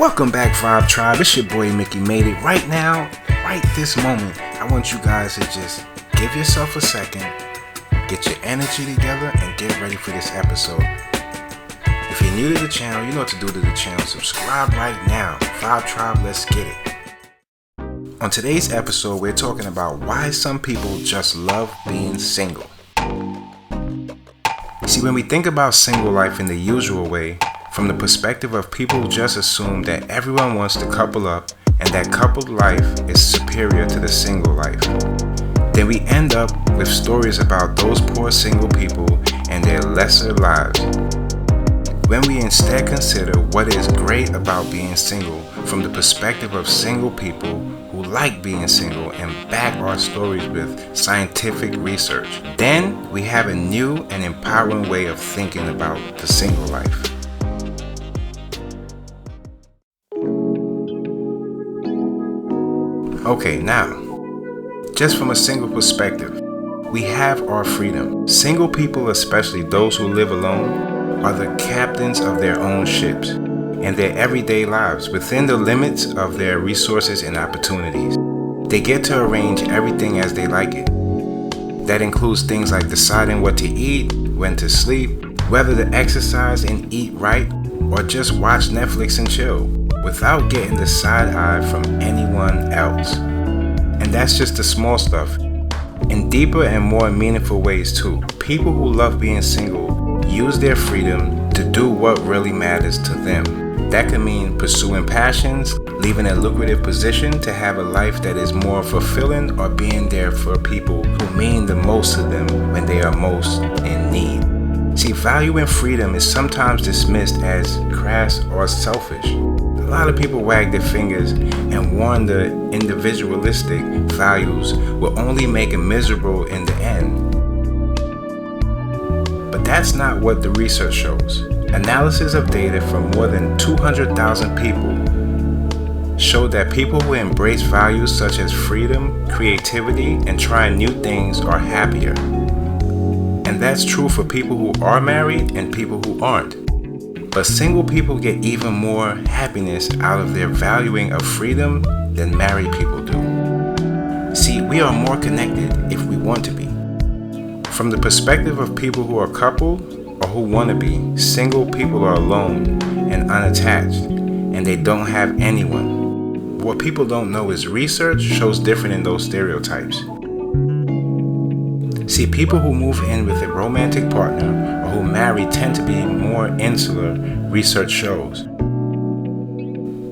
Welcome back, Vibe Tribe. It's your boy Mickey Made It. Right now, right this moment, I want you guys to just give yourself a second, get your energy together, and get ready for this episode. If you're new to the channel, you know what to do to the channel. Subscribe right now. Vibe Tribe, let's get it. On today's episode, we're talking about why some people just love being single. See, when we think about single life in the usual way, from the perspective of people who just assume that everyone wants to couple up and that coupled life is superior to the single life, then we end up with stories about those poor single people and their lesser lives. When we instead consider what is great about being single from the perspective of single people who like being single and back our stories with scientific research, then we have a new and empowering way of thinking about the single life. Okay, now, just from a single perspective, we have our freedom. Single people, especially those who live alone, are the captains of their own ships and their everyday lives within the limits of their resources and opportunities. They get to arrange everything as they like it. That includes things like deciding what to eat, when to sleep, whether to exercise and eat right, or just watch Netflix and chill, without getting the side eye from anyone else. And that's just the small stuff. In deeper and more meaningful ways too, people who love being single use their freedom to do what really matters to them. That can mean pursuing passions, leaving a lucrative position to have a life that is more fulfilling, or being there for people who mean the most to them when they are most in need. See, valuing freedom is sometimes dismissed as crass or selfish. A lot of people wag their fingers and warn the individualistic values will only make it miserable in the end. But that's not what the research shows. Analysis of data from more than 200,000 people show that people who embrace values such as freedom, creativity, and trying new things are happier. And that's true for people who are married and people who aren't. But single people get even more happiness out of their valuing of freedom than married people do. See, we are more connected if we want to be. From the perspective of people who are coupled or who want to be, single people are alone and unattached, and they don't have anyone. What people don't know is research shows different in those stereotypes. See, people who move in with a romantic partner or who marry tend to be more insular, research shows.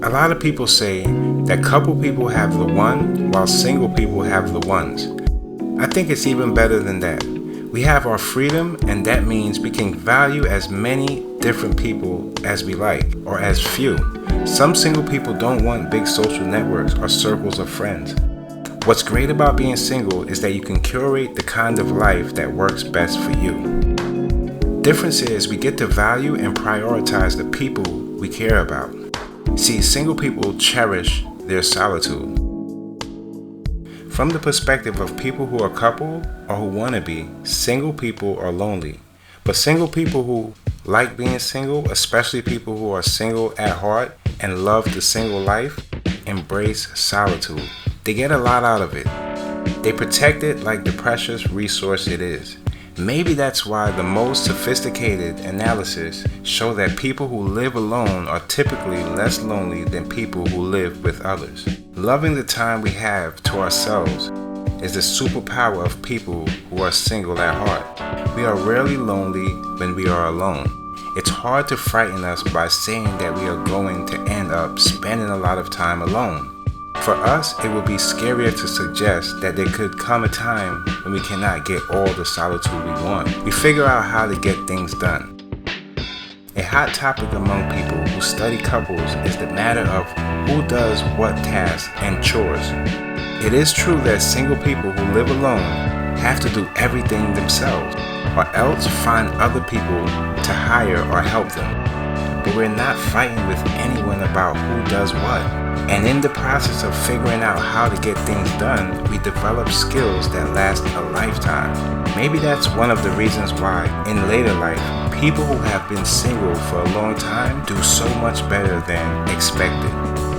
A lot of people say that couple people have the one while single people have the ones. I think it's even better than that. We have our freedom, and that means we can value as many different people as we like, or as few. Some single people don't want big social networks or circles of friends. What's great about being single is that you can curate the kind of life that works best for you. Difference is we get to value and prioritize the people we care about. See, single people cherish their solitude. From the perspective of people who are coupled or who want to be, single people are lonely. But single people who like being single, especially people who are single at heart and love the single life, embrace solitude. They get a lot out of it. They protect it like the precious resource it is. Maybe that's why the most sophisticated analysis show that people who live alone are typically less lonely than people who live with others. Loving the time we have to ourselves is the superpower of people who are single at heart. We are rarely lonely when we are alone. It's hard to frighten us by saying that we are going to end up spending a lot of time alone. For us, it would be scarier to suggest that there could come a time when we cannot get all the solitude we want. We figure out how to get things done. A hot topic among people who study couples is the matter of who does what tasks and chores. It is true that single people who live alone have to do everything themselves, or else find other people to hire or help them. but we're not fighting with anyone about who does what. And in the process of figuring out how to get things done, we develop skills that last a lifetime. Maybe that's one of the reasons why, in later life, people who have been single for a long time do so much better than expected.